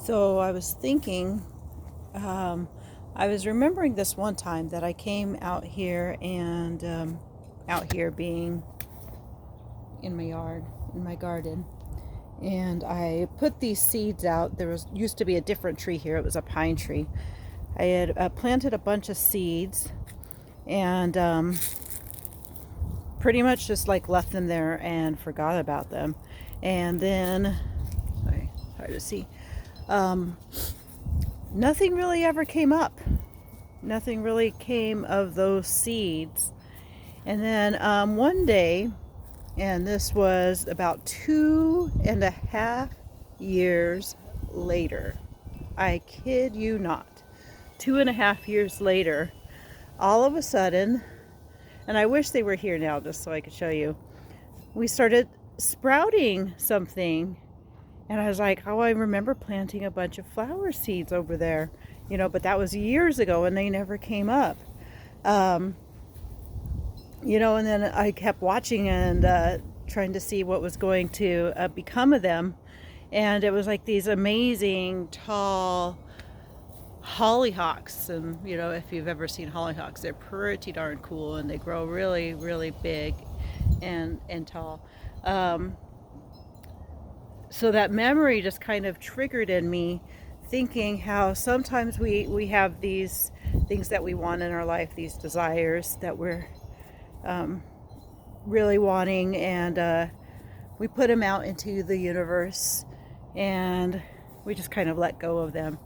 So I was thinking, um, I was remembering this one time that I came out here and out here being in my yard, in my garden, and I put these seeds out. There was used to be a different tree here. It was a pine tree. I had planted a bunch of seeds and pretty much just like left them there and forgot about them. And then, sorry, hard to see. Um, Nothing really ever came up. Nothing really came of those seeds. And then one day, and this was about 2.5 years later, I kid you not, 2.5 years later, all of a sudden, and I wish they were here now just so I could show you, we started sprouting something. And I was like, oh, I remember planting a bunch of flower seeds over there, but that was years ago and they never came up. Um, and then I kept watching and trying to see what was going to become of them. And it was like these amazing tall hollyhocks. And, if you've ever seen hollyhocks, they're pretty darn cool and they grow really, really big and tall. So that memory just kind of triggered in me, thinking how sometimes we have these things that we want in our life, these desires that we're really wanting, and we put them out into the universe and we just kind of let go of them.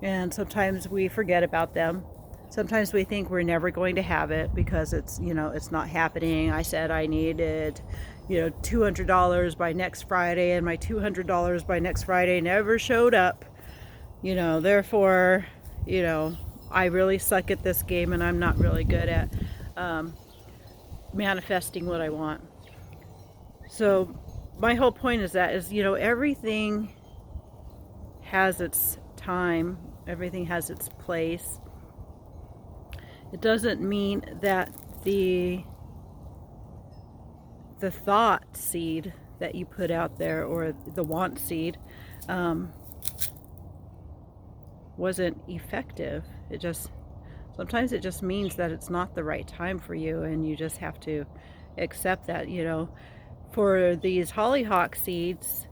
And sometimes we forget about them. Sometimes we think we're never going to have it because it's not happening. I said I needed $200 by next Friday, and my $200 by next Friday never showed up. Therefore, I really suck at this game and I'm not really good at manifesting what I want. So my whole point is everything has its time, everything has its place. It doesn't mean that the thought seed that you put out there, or the want seed, wasn't effective. Sometimes it just means that it's not the right time for you, and you just have to accept that. For these hollyhock seeds,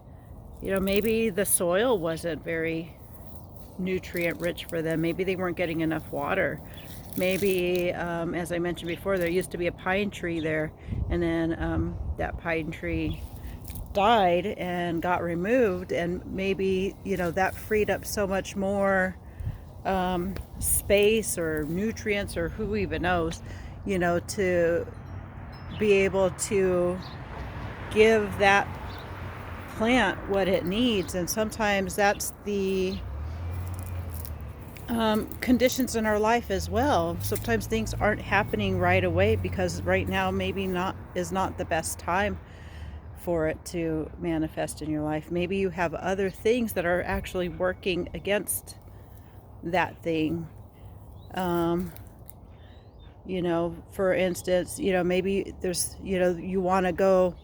maybe the soil wasn't very nutrient rich for them. Maybe they weren't getting enough water. Maybe, as I mentioned before, there used to be a pine tree there, and then that pine tree died and got removed, and maybe that freed up so much more space or nutrients, or who even knows, to be able to give that plant what it needs. And sometimes that's the conditions in our life as well. Sometimes things aren't happening right away because right now maybe is not the best time for it to manifest in your life. Maybe you have other things that are actually working against that thing. For instance, maybe there's, you want to go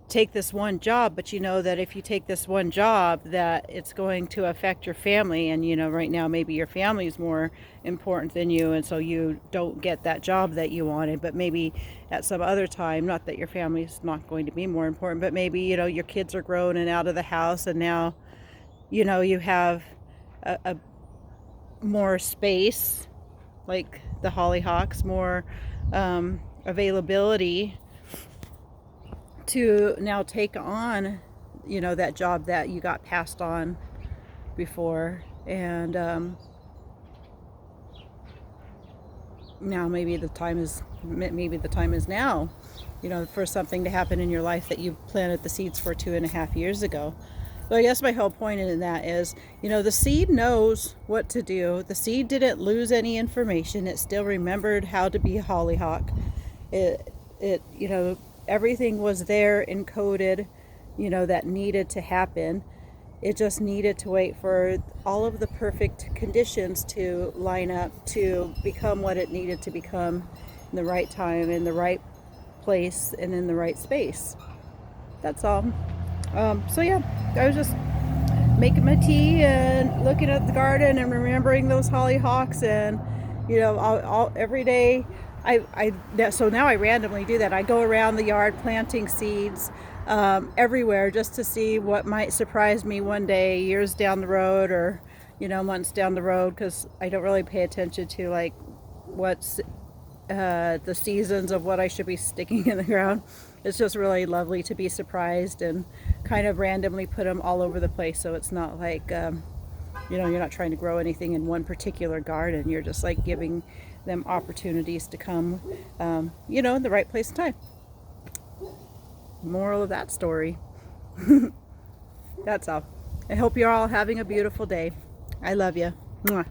take this one job, but that if you take this one job, that it's going to affect your family, and right now maybe your family is more important than you, and so you don't get that job that you wanted. But maybe at some other time, not that your family is not going to be more important, but maybe your kids are grown and out of the house, and now you have a more space, like the hollyhocks, more availability to now take on that job that you got passed on before. And now maybe the time is now, for something to happen in your life that you planted the seeds for 2.5 years ago. So I guess my whole point in that is, the seed knows what to do. The seed didn't lose any information. It still remembered how to be a hollyhock. Everything was there encoded, that needed to happen. It just needed to wait for all of the perfect conditions to line up to become what it needed to become in the right time, in the right place, and in the right space. That's all. So yeah, I was just making my tea and looking at the garden and remembering those hollyhocks. And you know, every day so now I randomly do that. I go around the yard planting seeds everywhere, just to see what might surprise me one day, years down the road, or you know, months down the road, because I don't really pay attention to like what's the seasons of what I should be sticking in the ground. It's just really lovely to be surprised and kind of randomly put them all over the place, so it's not like you know, you're not trying to grow anything in one particular garden. You're just like giving them opportunities to come, you know, in the right place and time. Moral of that story. That's all. I hope you're all having a beautiful day. I love you. Mwah.